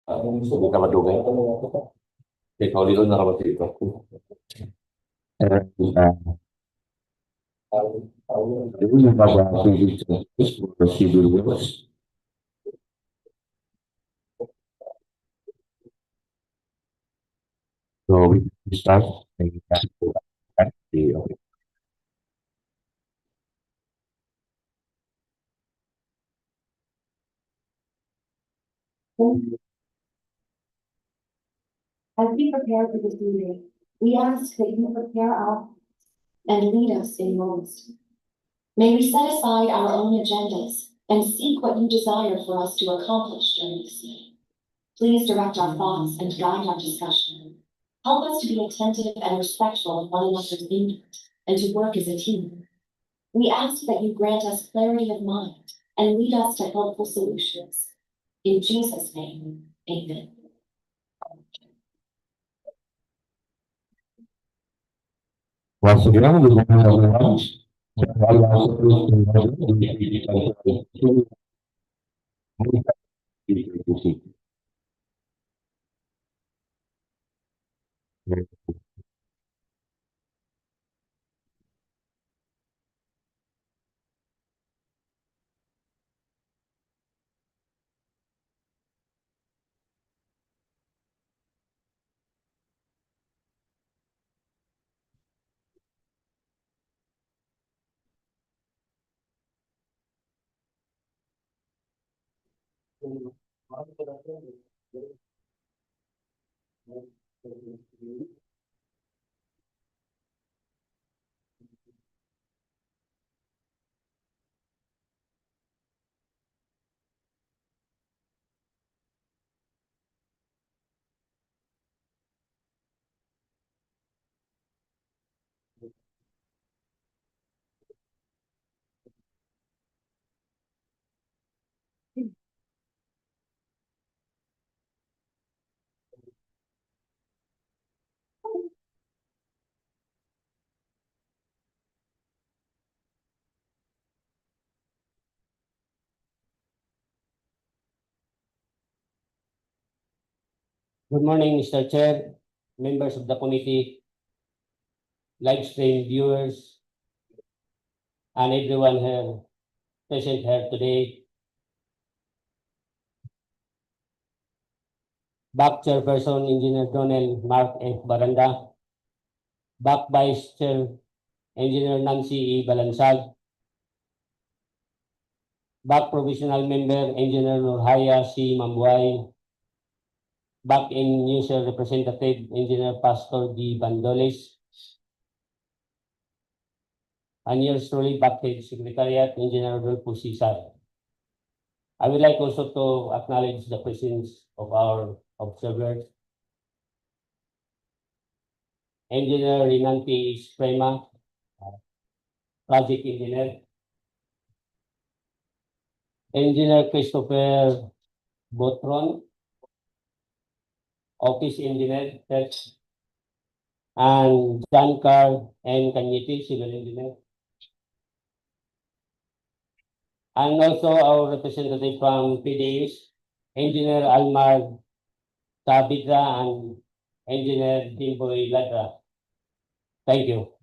Hindi ka madugay. Ikaw dito nakamatid ito. Yung babahagi dito for civil works. So we start. Okay. As we prepare for this meeting, we ask that you prepare our and lead us in most. May we set aside our own agendas and seek what you desire for us to accomplish during this meeting. Please direct our thoughts and guide our discussion. Help us to be attentive and respectful of one another's input and to work as a team. We ask that you grant us clarity of mind and lead us to helpful solutions. In Jesus' name, amen. Once again, we want to everyone. Good morning, Mr. Chair, members of the committee, Livestream viewers, and everyone here present here today. Back Chairperson Engineer Donel Mark F. Baranda, Back Vice Chair Engineer Nancy E. Balansag, Back Provisional Member Engineer Nurhaya C. Mambuay, Back in User Representative Engineer Pastor D. Bandoles, and yours truly, Back Head Secretariat Engineer Rodolfo Cesar. I would like also to acknowledge the presence of our observers. Engineer Rinanti Sprema, Project Engineer. Engineer Christopher Botron, Office Engineer, and John Carl N. Cañete, Civil Engineer. And also our representative from PDS, Engineer Almar Tabitra and Engineer Timboy Ladra. Thank you.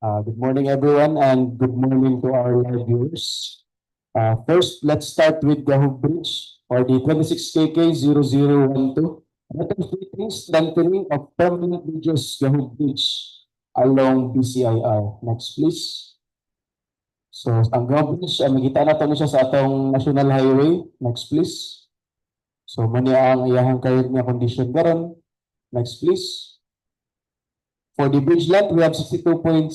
Good morning, everyone, and good morning to our live viewers. First, let's start with Gahub Bridge. or the 26KK0012. Retrofitting strengthening of permanent bridges Gahub Bridge along BCIR. Next, please. So, ang Gahub Bridge, makita na to siya sa atong National Highway. Next, please. So, mani ang iyahang current niya condition karon. Next, please. For the bridge length, we have 62.67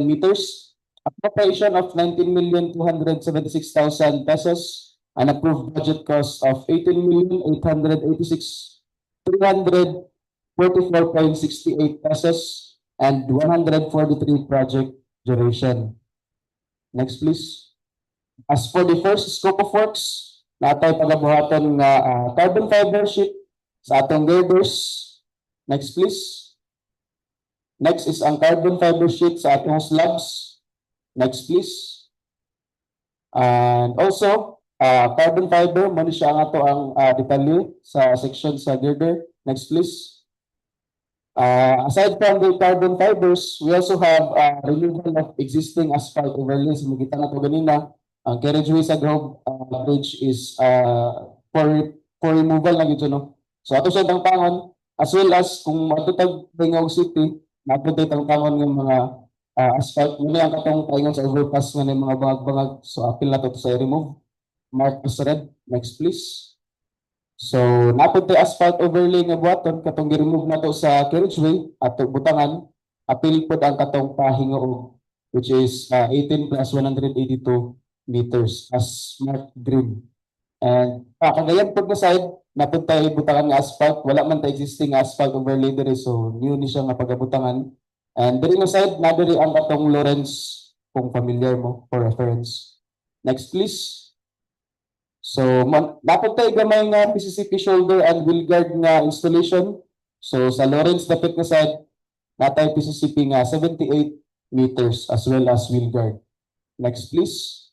meters. Appropriation of 19,276,000 pesos. An approved budget cost of 18,886,344.68 pesos and 143 project duration. Next, please. As for the first scope of works, natay pagabuhaton nga carbon fiber sheet sa atong girders. Next, please. Next is ang carbon fiber sheet sa atong slabs. Next, please. And also, carbon fiber, muna siya ang ato ang detalye sa section sa girder. Next, please. Aside from the carbon fibers, we also have removal of existing asphalt overlays. Makita na ito ganina. Ang carriageway sa Gahub Bridge is for removal na gito, no? So, ato siya tangtangon, as well as kung matutag Gingoog City, napunta tangtangon ng mga asphalt. Muna ang katong paingon sa overpass nga ng mga bangag-bangag. So, apil na to sa remove. Mark as red. Next, please. So, napunta asphalt overlay nga buhaton, katong gi-remove na to sa carriageway at butangan. Apil po ang katong pahingoog, which is 18 plus 182 meters as marked green. And Cagayan po na side, napunta butangan nga asphalt. Wala man ta existing asphalt overlay diri, so new ni siya nga pagabutangan. And diri na side, nadiri ang katong Lawrence, kung familiar mo, for reference. Next, please. So, napunta gamay nga PCCP shoulder and wheel guard nga installation. So, sa Lawrence dapit na side, natay PCCP nga 78 meters as well as wheel guard. Next, please.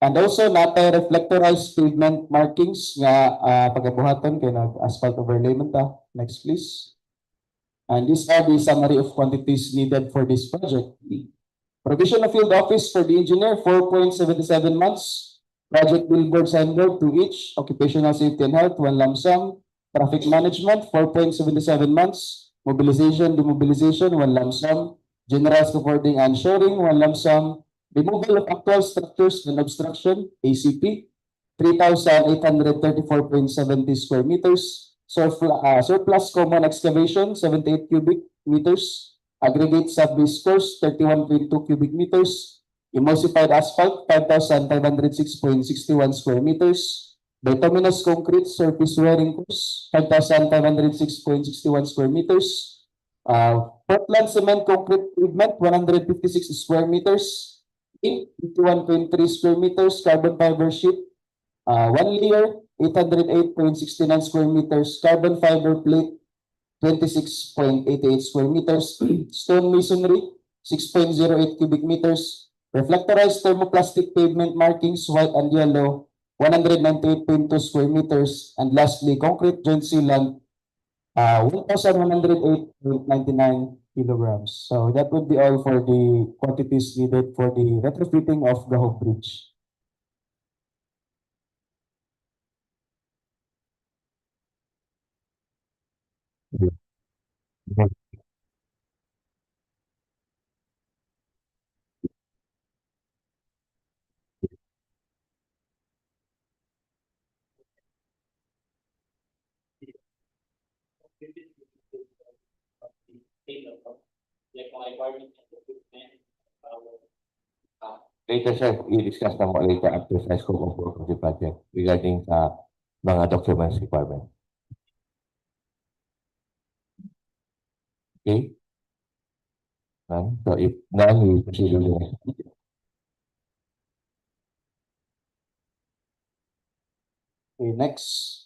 And also, natay reflectorized pavement markings nga pagabuhaton kay nag-asphalt overlay man ta. Next, please. And these are the summary of quantities needed for this project. Provision of field office for the engineer, 4.77 months. Project billboard signboard to each. Occupational safety and health, 1 lump sum. Traffic management, 4.77 months. Mobilization, demobilization, 1 lump sum. General scaffolding and shoring, 1 lump sum. Removal of actual structures and obstruction, ACP, 3,834.70 square meters. Surplus common excavation, 78 cubic meters. Aggregate sub-base course, 31.2 cubic meters. Emulsified asphalt, 5,506.61 square meters. Bituminous concrete surface wearing course, 5,506.61 square meters. Portland cement concrete pavement, 156 square meters. 51.3 square meters. Carbon fiber sheet, 1 layer, 808.69 square meters. Carbon fiber plate, 26.88 square meters. Stone masonry, 6.08 cubic meters. Reflectorized thermoplastic pavement markings, white and yellow, 198.2 square meters. And lastly, concrete joint sealant, 1,108.99 kilograms. So that would be all for the quantities needed for the retrofitting of Gahub Bridge. Later, sir, i-discuss na mo later after sa scope of work of the project regarding sa mga documents requirement. Okay? So, if none, we proceed to the next. Okay, next.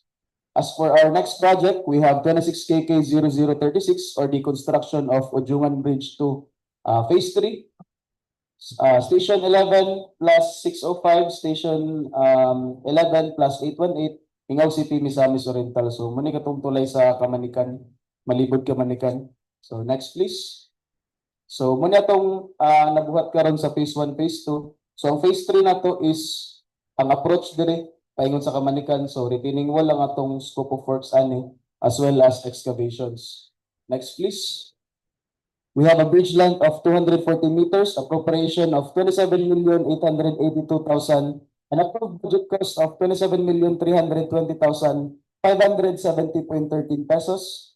As for our next project, we have 26KK0036 or the construction of Odiongan Bridge to Phase 3. Station 11 plus 605, Station 11 plus 818, Gingoog City, Misamis Oriental. So, muni katong tulay sa Kamanikan, Malibod Kamanikan. So, next please. So, muna itong nabuhat karon sa Phase 1, Phase 2. So, ang Phase 3 na to is ang approach dire paingon sa kamanikan. So retaining wall ang atong scope of works ani as well as excavations. Next please. We have a bridge length of 240 meters, appropriation of 27,882,000, and approved budget cost of 27,320,570.13 pesos.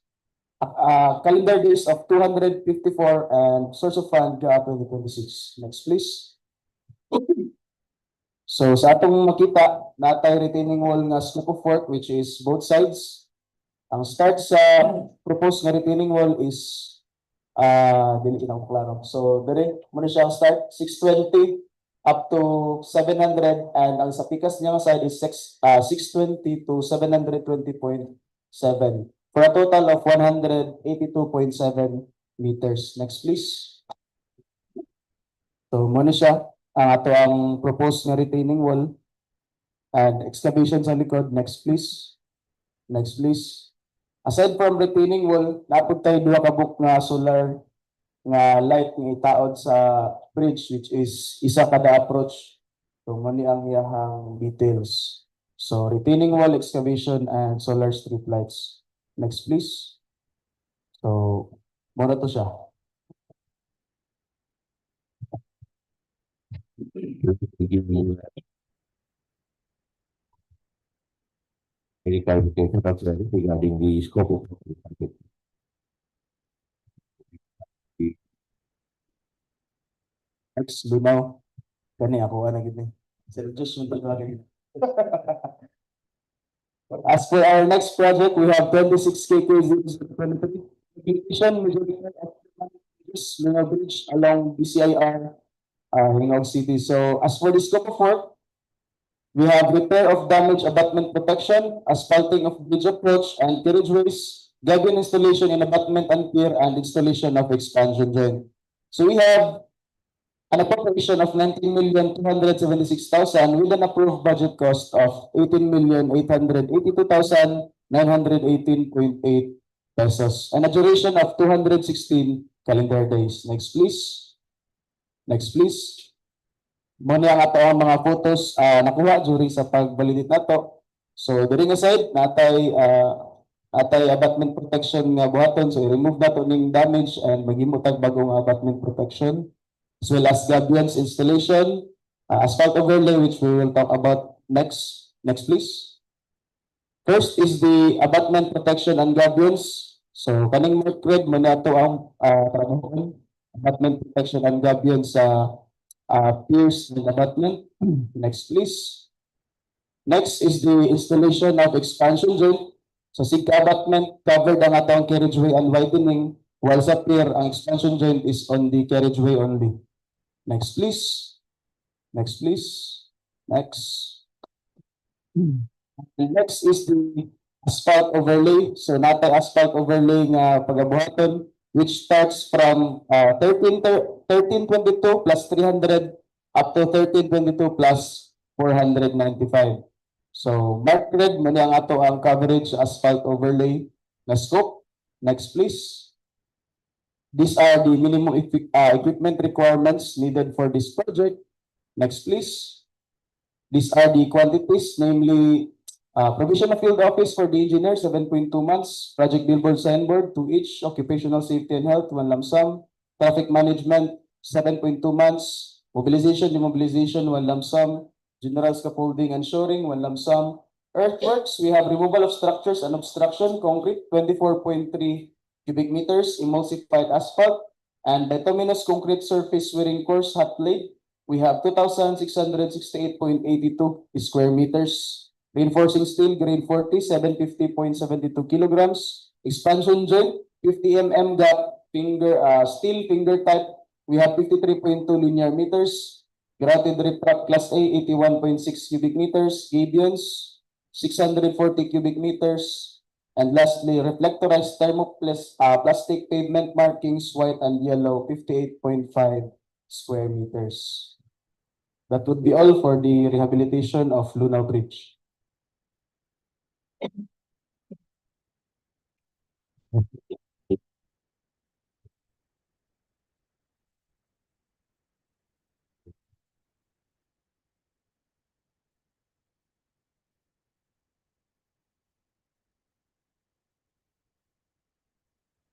Calendar days of 254 and source of fund 2026. Next please. So sa atong makita, natay retaining wall nga scope of work which is both sides. Ang start sa proposed nga retaining wall is dili ko na klaro. So dire mo na siya ang start 620 up to 700, and ang sa pikas niya nga side is 620 to 720.7 for a total of 182.7 meters. Next please. So mo na siya ang ato ang proposed nga retaining wall and excavation sa likod. Next please. Next please. Aside from retaining wall, napod tayo duha ka book nga solar nga light nga itaod sa bridge which is isa kada approach. So mani ang iyahang details. So retaining wall, excavation, and solar street lights. Next please. So muna to siya. Give me any clarification regarding the scope of the project. Next, Lunao. Kani ako ana gid ni. Sir just mo lagi. As for our next project, we have 26 km Lunao Bridge along BCIR, Gingoog City. So as for the scope of work, we have repair of damaged abutment protection, asphalting of bridge approach and carriageways, gabion installation in abutment and pier, and installation of expansion joint. So we have an appropriation of 19,276,000 with an approved budget cost of 18,882,918.8 pesos and a duration of 216 calendar days. Next please. Next please. Muna ang ato ang mga photos nakuha during sa pag-validate nato. So during aside, natay abutment protection nga buhaton. So i-remove nato ning damage and maghimutag bagong abutment protection. As well as gabions installation, asphalt overlay, which we will talk about next. Next, please. First is the abutment protection and gabions. So, kaning mark red mo na ito ang trabahoon, abutment protection and gabions sa piers and abutment. Next, please. Next is the installation of expansion joint. So, sigka abutment covered ang atong carriageway and widening, while sa pier, ang expansion joint is on the carriageway only. Next, please. Next, please. Next. And next is the asphalt overlay. So, natay asphalt overlay nga pagabuhaton, which starts from 1322 plus 300 up to 1322 plus 495. So, mark red, mali ang ato ang coverage asphalt overlay na scope. Next, please. These are the minimum equipment requirements needed for this project. Next, please. These are the quantities, namely provision of field office for the engineer, 7.2 months. Project billboard signboard, 2 each. Occupational safety and health, 1 lump sum. Traffic management, 7.2 months. Mobilization, demobilization, 1 lump sum. General scaffolding and shoring, 1 lump sum. Earthworks, we have removal of structures and obstruction, concrete, 24.3 cubic meters, emulsified asphalt, and bituminous concrete surface wearing course hot laid. We have 2,668.82 square meters. Reinforcing steel, grade 40, 750.72 kilograms. Expansion joint, 50 mm gap, steel finger type. We have 53.2 linear meters. Gratted riprap class A, 81.6 cubic meters. Gabions, 640 cubic meters. And lastly, reflectorized thermoplastic pavement markings, white and yellow, 58.5 square meters. That would be all for the rehabilitation of Lunao Bridge.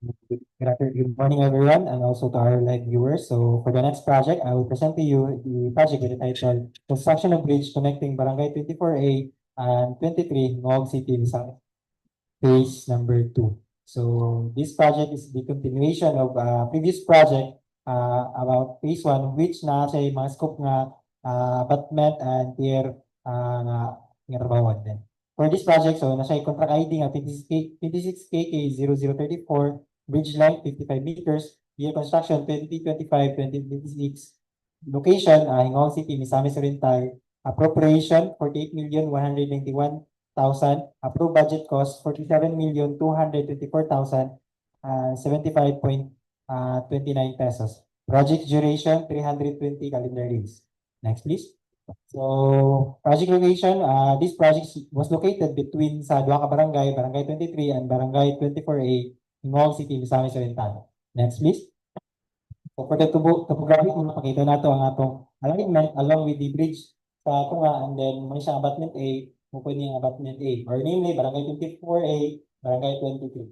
Good morning, everyone, and also to our live viewers. So for the next project, I will present to you the project with the title Construction of Bridge Connecting Barangay 24A and 23, Gingoog City, Misamis, phase number 2. So this project is the continuation of previous project about phase 1, which na siya yung mga scope nga abutment and pier nga trabawan din. For this project, so nasa contract ID nga 26KK0034, bridge length 55 meters, year construction 2025-2026, location Gingoog City, Misamis Oriental, appropriation 48,191,000, approved budget cost 47,224,000, 75.29 pesos. Project duration 320 calendar days. Next, please. So, project location, this project was located between sa duha ka barangay, Barangay 23 and Barangay 24A, Gingoog City, Misamis Oriental. Next, please. So, for the topographic, makakita nato ang atong alignment along with the bridge sa tunga, and then muna siya abutment A, mupod niya abutment A, or namely, Barangay 24A, Barangay 23.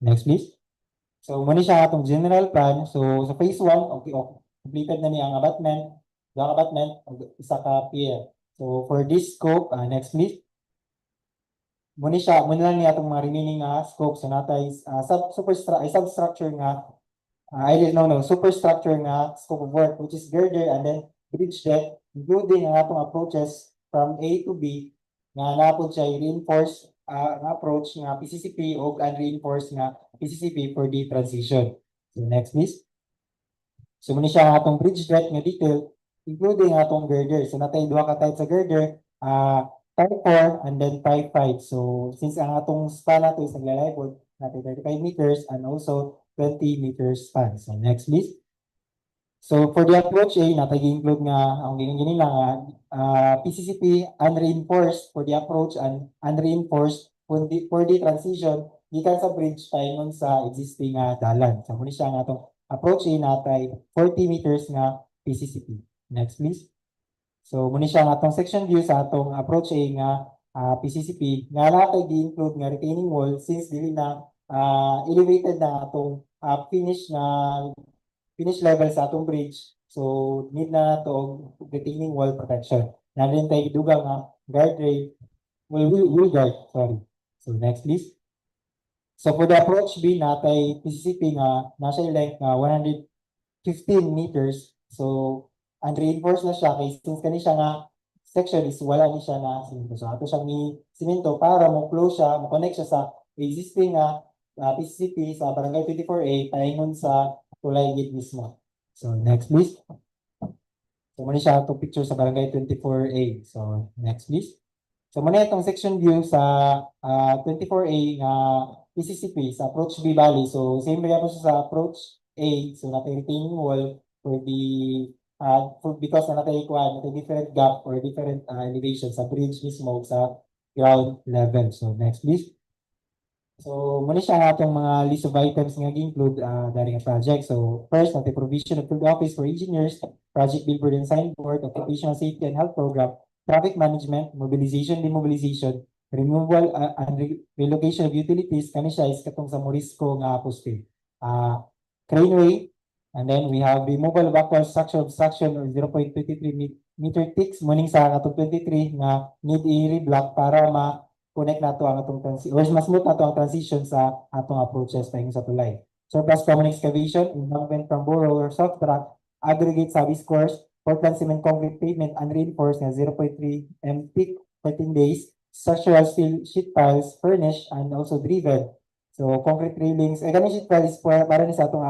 Next, please. So, muna siya atong general plan. So, sa phase 1, okay, completed na niya ang abutment, isa ka pier. So for this scope, next please. Muna lang niya itong mga remaining scope. So natay substructure nga, superstructure nga scope of work, which is girder and then bridge deck, including ang atong approaches from A to B, nga napod siya reinforced approach nga PCCP o unreinforced nga PCCP for the transition. So next please. So muna siya ang atong bridge deck nga detail, including atong girder. So natay duha ka type sa girder, type 4 and then type 5. So since ang atong span nato is naglalibot, natay 35 meters and also 20 meters span. So next please. So for the approach A, natay gi-include nga ang gini lang PCCP unreinforced for the approach and unreinforced for the transition gikan sa bridge paingon sa existing dalan. So muna siya nga atong approach A natay 40 meters nga PCCP. Next, please. So, muna siya nga atong section view sa atong approach A nga PCCP. Nga natay gi-include nga retaining wall since dili na elevated na atong finish level sa atong bridge. So, need na to retaining wall protection. Narin tayo dugang nga guardrail, will guard, sorry. So, next, please. So, for the approach B, natay PCCP nga nasa length nga 115 meters. So, unreinforced na siya kay since kani siya nga section is wala ni siya na simento. So ato siyang ni simento para mo close siya, mo connect siya sa existing PCCP sa Barangay 24A paingon sa tulay gate mismo. So next please. So muna siya itong picture sa Barangay 24A. So next please. So muna itong section view sa 24A nga PCCP sa approach B Valley. So same rin po siya sa approach A. So natin retaining wall for the because natay different gap or different elevation sa bridge mismo sa ground level. So next please. So muna siya ang atong mga list of items nga gi-include during a project. So first, natay provision of field office for engineers, project billboard and signboard, occupational safety and health program, traffic management, mobilization, demobilization, removal and relocation of utilities. Kani siya is katong sa Morisco nga poste. Craneway. And then we have removal of actual structure obstruction or 0.23 meter ticks muning sa atong 23 nga need i-reblock para ma-connect nato ang atong transition or mas smooth nato ang transition sa atong approaches paing sa tulay. Surplus common excavation, embankment from borough or soft rock, aggregate service course, Portland cement concrete pavement unreinforced nga 0.3 m thick 14 days, structural steel sheet piles furnished and also driven. So concrete railings, ganun sheet piles para ni sa atong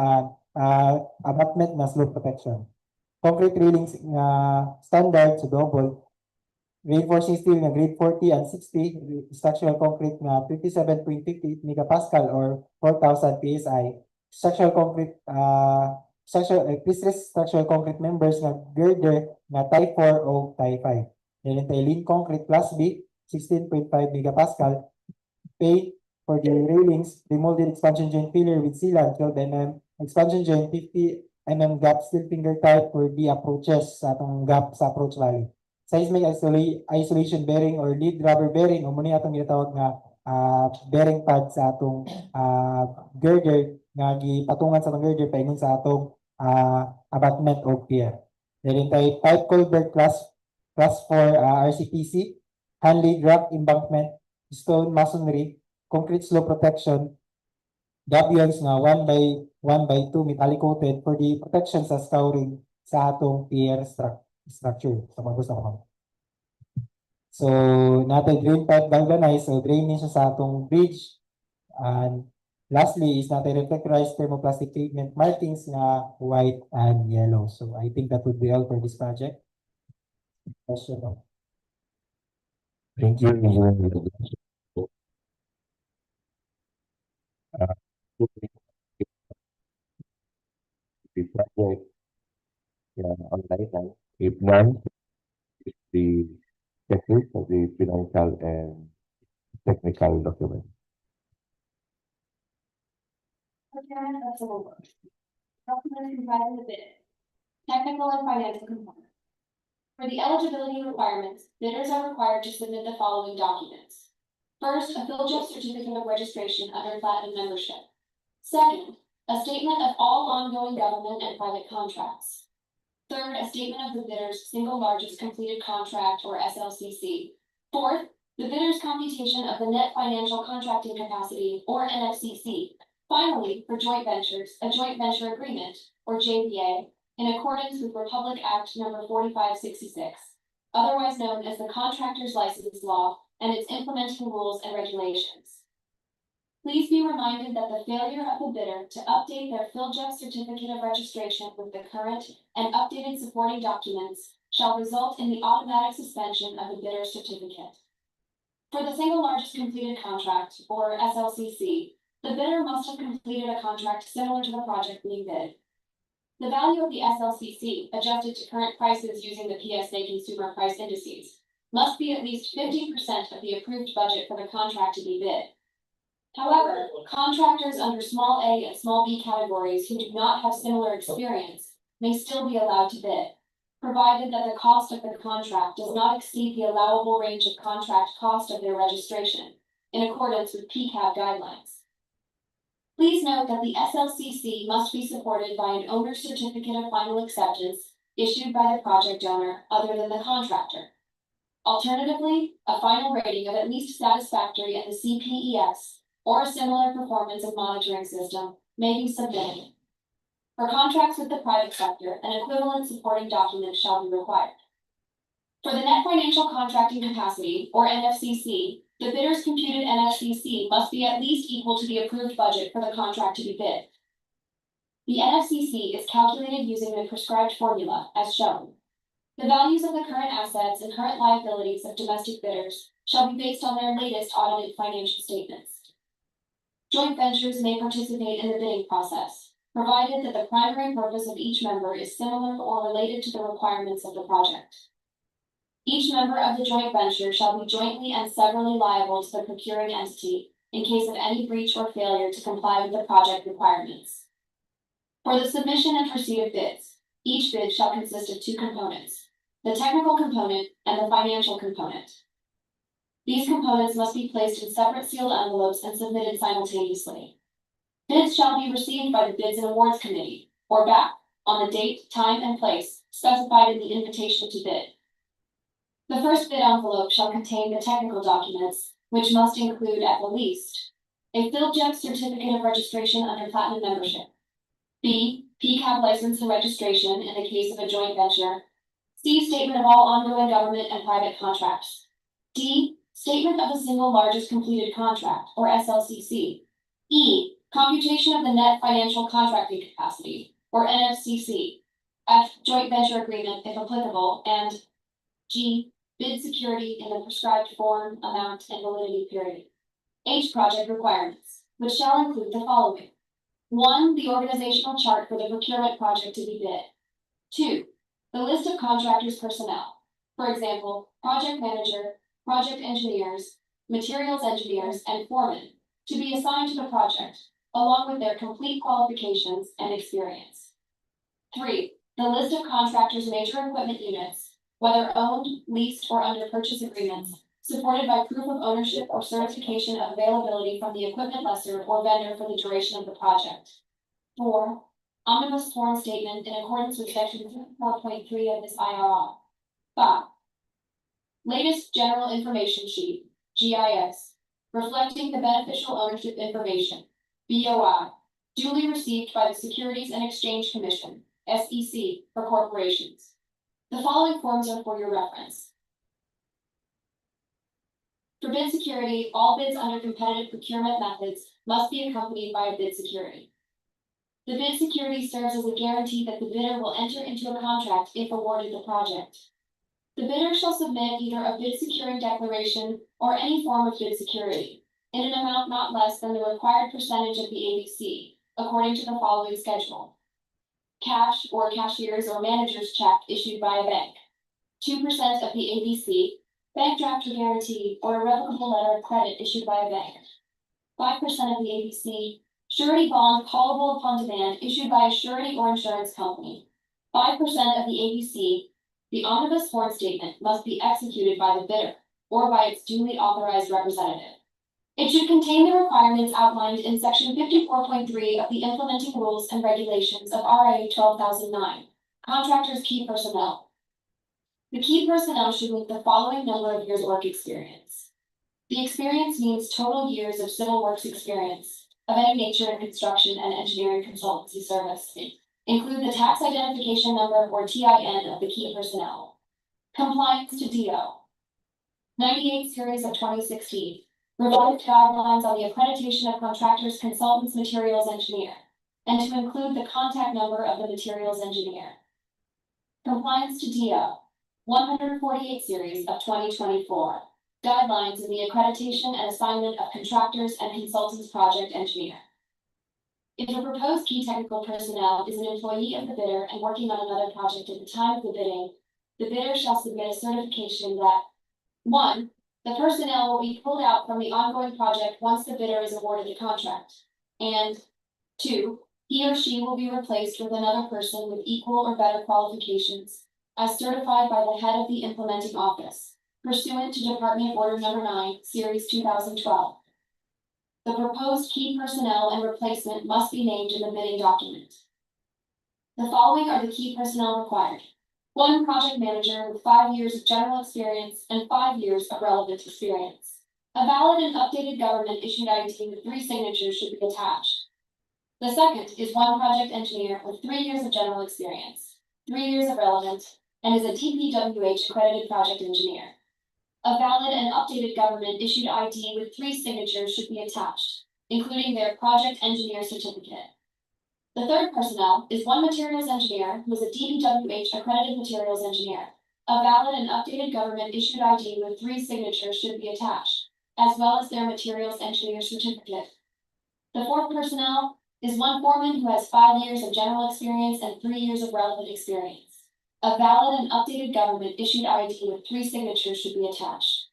abutment na slope protection. Concrete railings nga standard so double. Reinforcing steel nga grade 40 and 60. Structural concrete nga 57.58 megapascal or 4,000 PSI. Structural concrete pre-stressed structural concrete members nga girder nga type 4 o type 5. Then lean concrete plus B 16.5 megapascal. Paint for the railings, remolded expansion joint pillar with sealant 12 mm, expansion joint 50 mm gap steel finger type for the approaches sa atong gap sa approach valley. Seismic isolation bearing or lead rubber bearing o muna atong ginatawag nga bearing pad sa atong girder nga gipatungan sa itong girder paingon sa atong abutment o pier. Then tayo pipe culvert class 4 RCPC, Hanley rock embankment, stone masonry, concrete slope protection, gabions nga 1 by 2 metallic coated for the protection sa scouring sa atong pier structure sa mga gusto ko. So, natin drain pipe galvanized, so draining siya sa atong bridge. And lastly is natin reflectorized thermoplastic pavement markings na white and yellow. So, I think that would be all for this project. Question. Thank you, Engineer. The project online now. If none, it's the checklist of the financial and technical document. Procurement of civil works. Documents comprising the bid. Technical and financial component. For the eligibility requirements, bidders are required to submit the following documents. First, a Field-Job certificate of registration under platinum membership. Second, a statement of all ongoing government and private contracts. Third, a statement of the bidder's single largest completed contract or SLCC. Fourth, the bidder's computation of the net financial contracting capacity or NFCC. Finally, for joint ventures, a joint venture agreement or JVA in accordance with Republic Act number 4566, otherwise known as the Contractor's License Law and its implementing rules and regulations. Please be reminded that the failure of the bidder to update their Field-Job certificate of registration with the current and updated supporting documents shall result in the automatic suspension of the bidder's certificate. For the single largest completed contract, or SLCC, the bidder must have completed a contract similar to the project being bid. The value of the SLCC, adjusted to current prices using the PSA consumer price indices, must be at least 50% of the approved budget for the contract to be bid. However, contractors under small A and small B categories who do not have similar experience may still be allowed to bid, provided that the cost of the contract does not exceed the allowable range of contract cost of their registration, in accordance with PCAB guidelines. Please note that the SLCC must be supported by an owner's certificate of final acceptance issued by the project owner other than the contractor. Alternatively, a final rating of at least satisfactory in the CPES or a similar performance and monitoring system may be submitted. For contracts with the private sector, an equivalent supporting document shall be required. For the net financial contracting capacity, or NFCC, the bidder's computed NFCC must be at least equal to the approved budget for the contract to be bid. The NFCC is calculated using the prescribed formula, as shown. The values of the current assets and current liabilities of domestic bidders shall be based on their latest audited financial statements. Joint ventures may participate in the bidding process, provided that the primary purpose of each member is similar or related to the requirements of the project. Each member of the joint venture shall be jointly and severally liable to the procuring entity in case of any breach or failure to comply with the project requirements. For the submission and receipt of bids, each bid shall consist of two components, the technical component and the financial component. These components must be placed in separate sealed envelopes and submitted simultaneously. Bids shall be received by the Bids and Awards Committee, or BAC, on the date, time, and place specified in the invitation to bid. The first bid envelope shall contain the technical documents, which must include at the least a Field-Job certificate of registration under platinum membership, B, PCAB license and registration in the case of a joint venture, C, statement of all ongoing government and private contracts, D, statement of the single largest completed contract, or SLCC, E, computation of the net financial contracting capacity, or NFCC, F, joint venture agreement if applicable, and G, bid security in the prescribed form, amount, and validity period. H, project requirements, which shall include the following. 1, the organizational chart for the procurement project to be bid. 2, the list of contractors' personnel. For example, project manager, project engineers, materials engineers, and foremen to be assigned to the project, along with their complete qualifications and experience. 3, the list of contractors' major equipment units, whether owned, leased, or under purchase agreements, supported by proof of ownership or certification of availability from the equipment lessor or vendor for the duration of the project. 4. Omnibus sworn statement in accordance with section 4.3 of this IRR. 5. Latest general information sheet, GIS, reflecting the beneficial ownership information, BOI, duly received by the Securities and Exchange Commission, SEC, for corporations. The following forms are for your reference. For bid security, all bids under competitive procurement methods must be accompanied by a bid security. The bid security serves as a guarantee that the bidder will enter into a contract if awarded the project. The bidder shall submit either a bid securing declaration or any form of bid security in an amount not less than the required percentage of the ABC, according to the following schedule. Cash or cashier's or manager's check issued by a bank, 2% of the ABC, bank draft or guarantee or irrevocable letter of credit issued by a bank, 5% of the ABC, surety bond callable upon demand issued by a surety or insurance company, 5% of the ABC. The omnibus sworn statement must be executed by the bidder or by its duly authorized representative. It should contain the requirements outlined in section 54.3 of the implementing rules and regulations of RA 12,009, contractors' key personnel. The key personnel should meet the following number of years work experience. The experience means total years of civil works experience of any nature in construction and engineering consultancy service. Include the tax identification number or TIN of the key personnel. Compliance to DEO. 98 series of 2016. Revised guidelines on the accreditation of contractors, consultants, materials engineer, and to include the contact number of the materials engineer. Compliance to DEO. 148 series of 2024. Guidelines in the accreditation and assignment of contractors and consultants project engineer. If a proposed key technical personnel is an employee of the bidder and working on another project at the time of the bidder shall submit a certification that 1. The personnel will be pulled out from the ongoing project once the bidder is awarded the contract, and 2. He or she will be replaced with another person with equal or better qualifications, as certified by the head of the implementing office, pursuant to Department Order Number 9, Series 2012. The proposed key personnel and replacement must be named in the bidding document. The following are the key personnel required. 1 project manager with 5 years of general experience and 5 years of relevant experience. A valid and updated government issued ID with 3 signatures should be attached. The second is 1 project engineer with 3 years of general experience, 3 years of relevant, and is a DPWH accredited project engineer. A valid and updated government issued ID with 3 signatures should be attached, including their project engineer certificate. The third personnel is 1 materials engineer who is a DPWH accredited materials engineer. A valid and updated government issued ID with 3 signatures should be attached, as well as their materials engineer certificate. The fourth personnel is 1 foreman who has 5 years of general experience and 3 years of relevant experience. A valid and updated government issued ID with 3 signatures should be attached.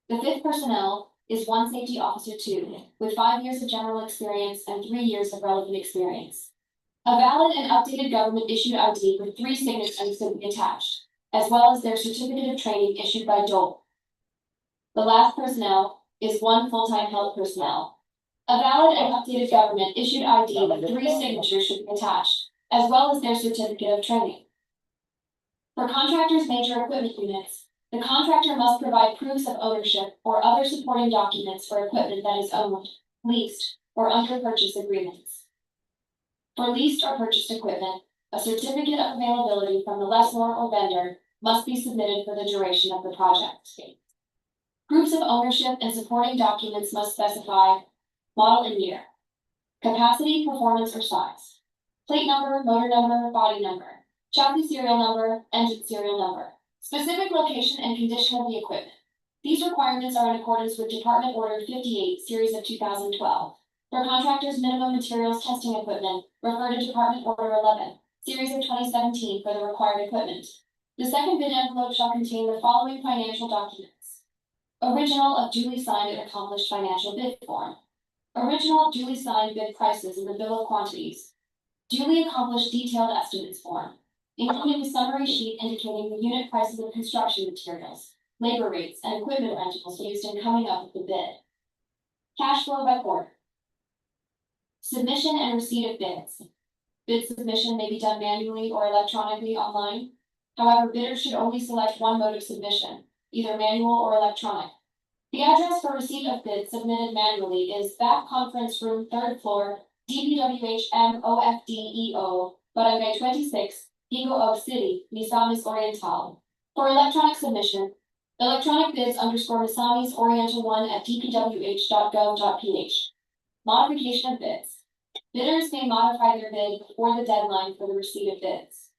The fifth personnel is 1 safety officer 2, with 5 years of general experience and 3 years of relevant experience. A valid and updated government issued ID with 3 signatures should be attached, as well as their certificate of training issued by DOLE. The last personnel is 1 full-time health personnel. A valid and updated government issued ID with 3 signatures should be attached, as well as their certificate of training. For contractors' major equipment units, the contractor must provide proofs of ownership or other supporting documents for equipment that is owned, leased, or under purchase agreements. For leased or purchased equipment, a certificate of availability from the lessor or vendor must be submitted for the duration of the project. Proofs of ownership and supporting documents must specify model and year, capacity, performance, or size, plate number, motor number, body number, chassis serial number, engine serial number, specific location and condition of the equipment. These requirements are in accordance with Department Order 58, Series of 2012. For contractors' minimum materials testing equipment, refer to Department Order 11, Series of 2017 for the required equipment. The second bid envelope shall contain the following financial documents. Original of duly signed and accomplished financial bid form. Original of duly signed bid prices and the bill of quantities. Duly accomplished detailed estimates form, including a summary sheet indicating the unit prices of construction materials, labor rates, and equipment rentals used in coming up with the bid. Cash flow by quarter. Submission and receipt of bids. Bid submission may be done manually or electronically online. However, bidders should only select one mode of submission, either manual or electronic. The address for receipt of bids submitted manually is Back Conference Room, 3rd floor, DPWH MOFDEO, Barangay 26, Gingoog City, Misamis Oriental. For electronic submission, electronic bids _Misamis Oriental 1 at dpwh.gov.ph. Modification of bids. Bidders may modify their bid before the deadline for the receipt of bids.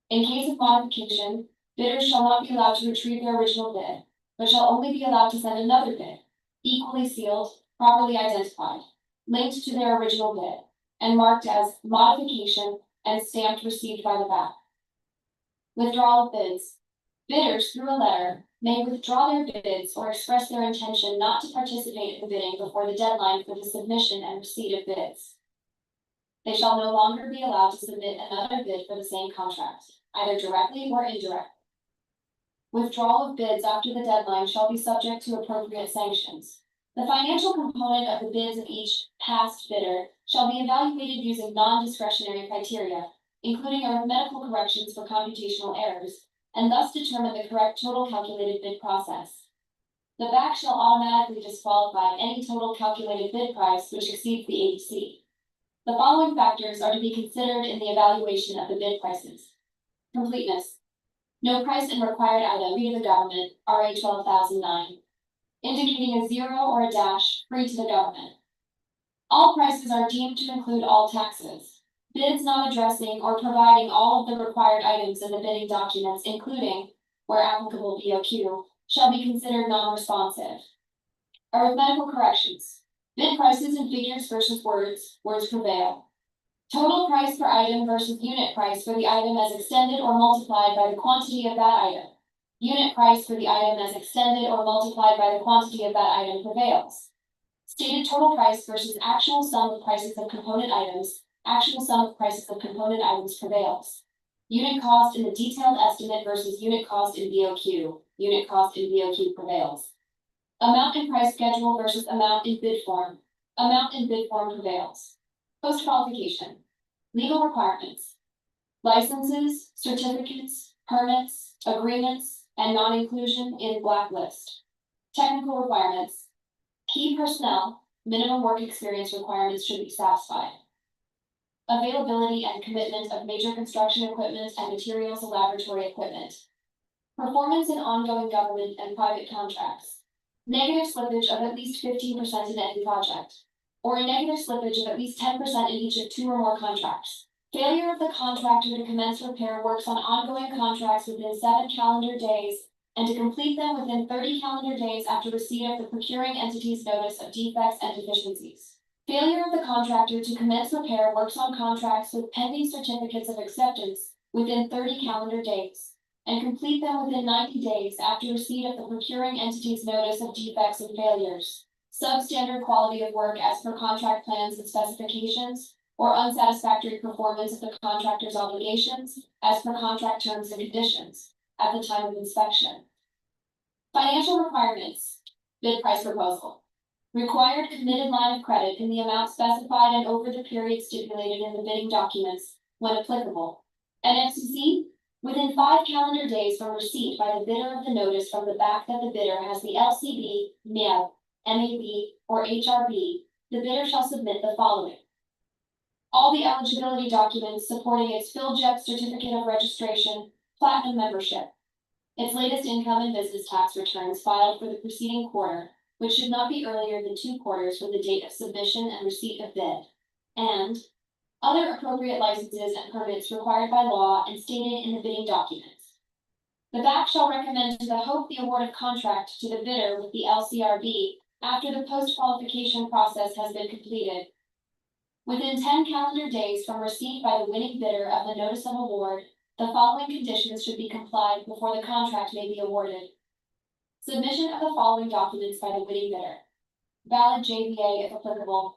In case of modification, bidders shall not be allowed to retrieve their original bid, but shall only be allowed to send another bid, equally sealed, properly identified, linked to their original bid, and marked as modification and stamped received by the BAC. Withdrawal of bids. Bidders, through a letter, may withdraw their bids or express their intention not to participate in the bidding before the deadline for the submission and receipt of bids. They shall no longer be allowed to submit another bid for the same contract, either directly or indirectly. Withdrawal of bids after the deadline shall be subject to appropriate sanctions. The financial component of the bids of each past bidder shall be evaluated using non-discretionary criteria, including arithmetical corrections for computational errors, and thus determine the correct total calculated bid process. The BAC shall automatically disqualify any total calculated bid price which exceeds the ABC. The following factors are to be considered in the evaluation of the bid prices. Completeness. No price in required item free to the government, RA 12,009. Indicating a 0 or a dash free to the government. All prices are deemed to include all taxes. Bids not addressing or providing all of the required items in the bidding documents, including, where applicable BOQ, shall be considered non-responsive. Arithmetical corrections. Bid prices in figures versus words prevail. Total price per item versus unit price for the item as extended or multiplied by the quantity of that item. Unit price for the item as extended or multiplied by the quantity of that item prevails. Stated total price versus actual sum of prices of component items. Actual sum of prices of component items prevails. Unit cost in the detailed estimate versus unit cost in BOQ. Unit cost in BOQ prevails. Amount in price schedule versus amount in bid form. Amount in bid form prevails. Post-qualification. Legal requirements. Licenses, certificates, permits, agreements, and non-inclusion in blacklist. Technical requirements. Key personnel, minimum work experience requirements should be satisfied. Availability and commitment of major construction equipment and materials and laboratory equipment. Performance in ongoing government and private contracts. Negative slippage of at least 15% in any project, or a negative slippage of at least 10% in each of 2 or more contracts. Failure of the contractor to commence repair works on ongoing contracts within 7 calendar days and to complete them within 30 calendar days after receipt of the procuring entity's notice of defects and deficiencies. Failure of the contractor to commence repair works on contracts with pending certificates of acceptance within 30 calendar days and complete them within 90 days after receipt of the procuring entity's notice of defects and failures. Substandard quality of work as per contract plans and specifications, or unsatisfactory performance of the contractor's obligations as per contract terms and conditions at the time of inspection. Financial requirements. Bid price proposal. Required committed line of credit in the amount specified and over the period stipulated in the bidding documents, when applicable. NFCC, within 5 calendar days from receipt by the bidder of the notice from the BAC that the bidder has the LCB, MIL, MAB, or HRB, the bidder shall submit the following. All the eligibility documents supporting its PhilJEP certificate of registration, platinum membership, its latest income and business tax returns filed for the preceding quarter, which should not be earlier than 2 quarters from the date of submission and receipt of bid, and other appropriate licenses and permits required by law and stated in the bidding documents. The BAC shall recommend to the HOPE the award of contract to the bidder with the LCRB after the post-qualification process has been completed. Within 10 calendar days from receipt by the winning bidder of the notice of award, the following conditions should be complied before the contract may be awarded. Submission of the following documents by the winning bidder. Valid JVA if applicable.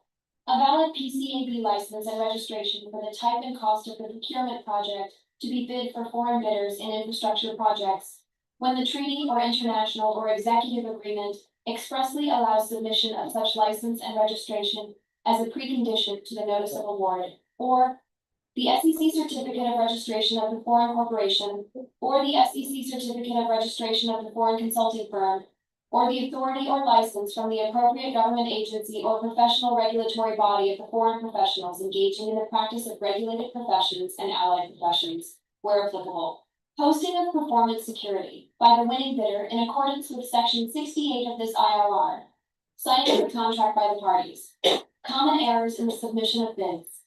A valid PCAB license and registration for the type and cost of the procurement project to be bid for foreign bidders in infrastructure projects, when the treaty or international or executive agreement expressly allows submission of such license and registration as a precondition to the notice of award, or the SEC certificate of registration of the foreign corporation, or the SEC certificate of registration of the foreign consulting firm, or the authority or license from the appropriate government agency or professional regulatory body of the foreign professionals engaging in the practice of regulated professions and allied professions, where applicable. Posting of performance security by the winning bidder in accordance with section 68 of this IRR. Signing of the contract by the parties. Common errors in the submission of bids.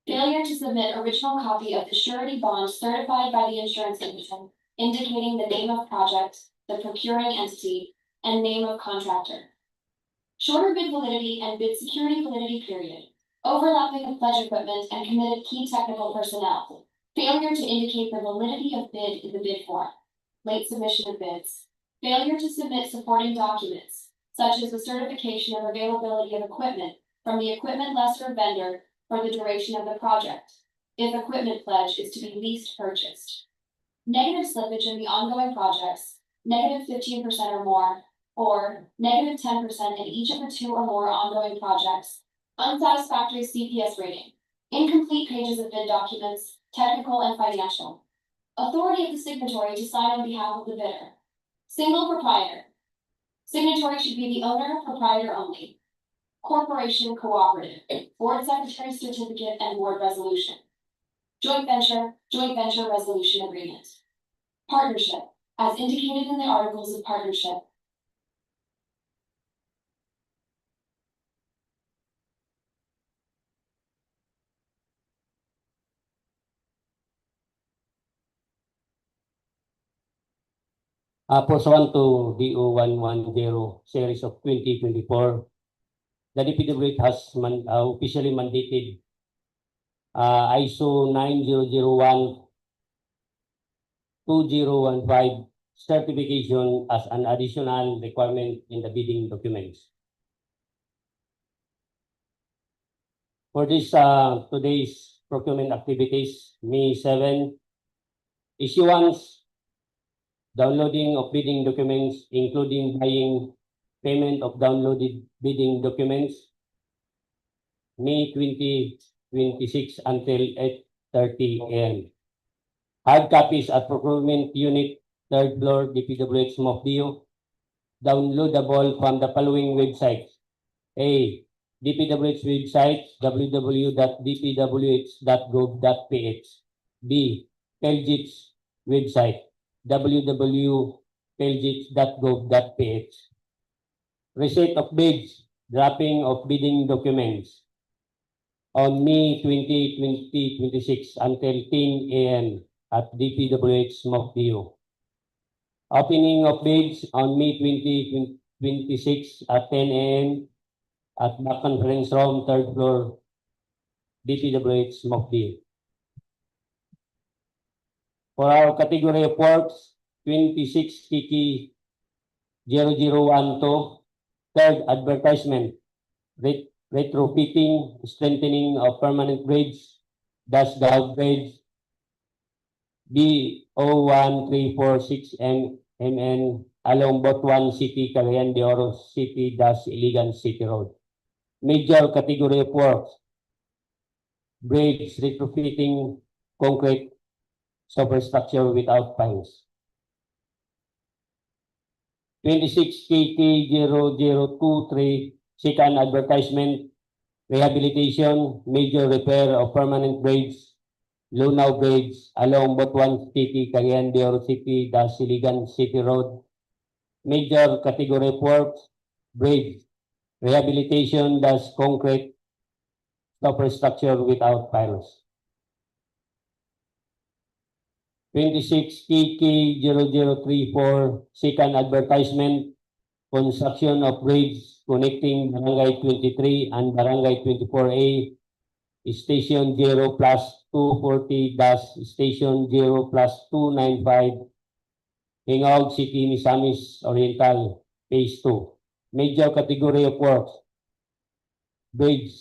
Failure to submit original copy of the surety bond certified by the insurance agent, indicating the name of project, the procuring entity, and name of contractor. Shorter bid validity and bid security validity period. Overlapping of pledge equipment and committed key technical personnel. Failure to indicate the validity of bid in the bid form. Late submission of bids. Failure to submit supporting documents, such as the certification of availability of equipment from the equipment lessor vendor for the duration of the project, if equipment pledge is to be least purchased. Negative slippage in the ongoing projects, negative 15% or more, or negative 10% in each of the 2 or more ongoing projects. Unsatisfactory CPS rating. Incomplete pages of bid documents, technical and financial. Authority of the signatory to sign on behalf of the bidder. Single proprietor. Signatory should be the owner, proprietor only. Corporation cooperative. Board secretary certificate and board resolution. Joint venture resolution agreement. Partnership, as indicated in the articles of partnership. Pursuant to DO 110 series of 2024, the DPWH has officially mandated ISO 9001-2015 certification as an additional requirement in the bidding documents. For this today's procurement activities, May 7, issuance, downloading of bidding documents, including buying, payment of downloaded bidding documents, May 2026 until 8:30 a.m. Hard copies at Procurement Unit, 3rd floor, DPWH DEO, downloadable from the following websites. A. DPWH website, www.dpwh.gov.ph. B. PELGIT's website, www.pelgits.gov.ph. Receipt of bids, dropping of bidding documents on May 20, 2026 until 10 a.m. at DPWH DEO. Opening of bids on May 20, 2026 at 10 a.m. at the conference room, 3rd floor, DPWH DEO. For our category of works, 26 Kiki 0012, 3rd advertisement, retrofitting, strengthening of permanent bridge, Gahub bridge, DO1346 MN along Butuan City-Cagayan de Oro City-Iligan City Road. Major category of works, bridge retrofitting, concrete superstructure without piles. 26 KT 0023, second advertisement, rehabilitation, major repair of permanent bridge, Lunao Bridge along Butuan City-Cagayan de Oro City-Iligan City Road. Major category of works, bridge, rehabilitation, concrete superstructure without piles. 26 KK 0034, second advertisement, construction of bridge connecting Barangay 23 and Barangay 24A, Station 0 plus 240 Station 0 plus 295, Gingoog City Misamis Oriental, Phase 2. Major category of works, bridge,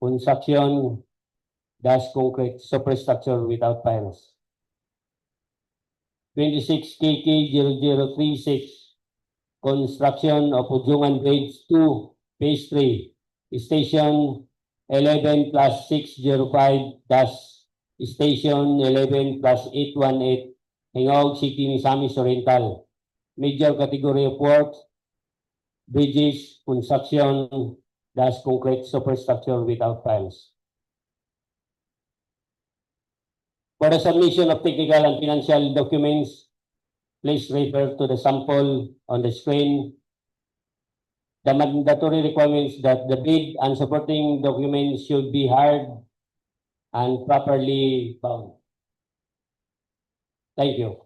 construction, concrete superstructure without piles. 26 KK 0036, construction of Odiongan Bridge 2, Phase 3, Station 11+605 Station 11+818 Gingoog City, Misamis Oriental. Major category of work, bridges, construction, concrete superstructure without piles. For the submission of technical and financial documents, please refer to the sample on the screen. The mandatory requirements that the bid and supporting documents should be hard and properly bound. Thank you.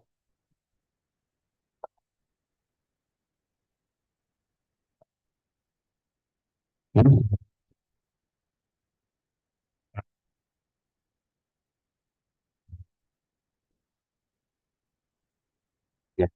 Yeah.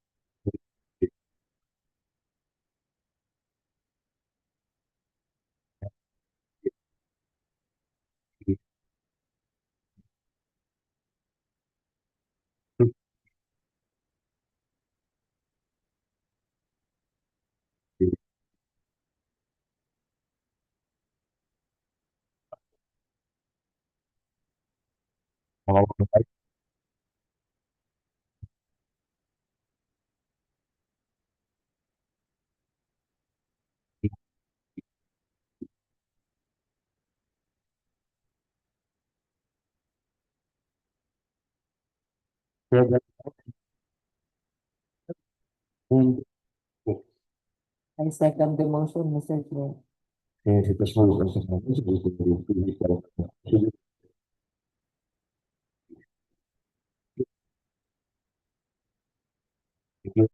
I second the motion, Mr. Chair. Thank you.